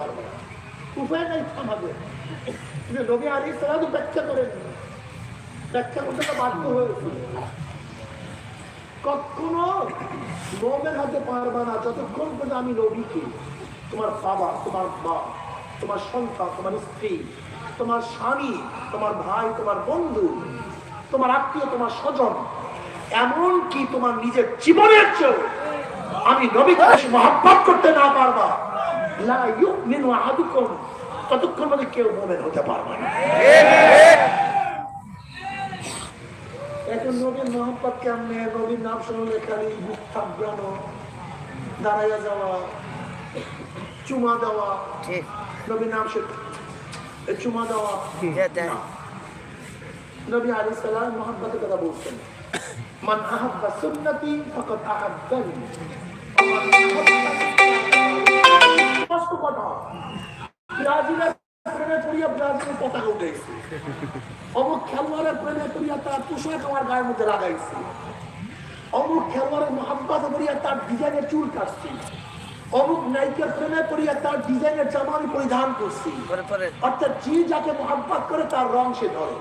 পারবে না, উপায় নাই থামাবে। নবী আলাইহিস সালাম ব্যাখ্যা করেন, ব্যাখ্যা করতে তো বাধ্য হয়েছে। কখনো মুমিন হতে পারবে না যতক্ষণ পর্যন্ত আমি নবীকে, তোমার বাবা, তোমার মা, তোমার সন্তান, তোমার স্ত্রী, তোমার স্বামী, তোমার ভাই, তোমার বন্ধু, তোমার আত্মীয়, তোমার স্বজন, এমনকি তোমার নিজের জীবনের চেয়েও আমি নবীকে বেশি মহব্বত করতে না পারবা, লা ইউমিনু আহাদুকুম, ততক্ষণ পর্যন্ত কেউ মুমিন হতে পারবে না। এখন নবীর মহব্বত কেমনে? নবীর নাম শুনলে খালি বুক থাকবানো, দাঁড়াইয়া যাওয়া, চুমা দেওয়া, নবীর নাম চুমা দেওয়া না। নবী আলাইহিস সালাম মহব্বতের কথা বলছেন, মান আহাব্বা সুন্নতি ফাকাদ আহাব্বানি। স্পষ্ট কথা, ব্রাজিলের প্রেমে পড়িয়া ব্রাজিলের পতাকা উঠেছে, অমুক খেলোয়াড়ের প্রেমে পড়িয়া তার পোশাক আমার গায়ের মধ্যে লাগাইছে, অমুক খেলোয়াড়ের মহব্বতে পড়িয়া তার ডিজাইনের চুল কাটছি, অমুক নায়িকার প্রেমে পড়িয়া তার ডিজাইনের জামা আমি পরিধান করছি। অর্থাৎ যে যাকে মহব্বত করে তার রং সে ধরে।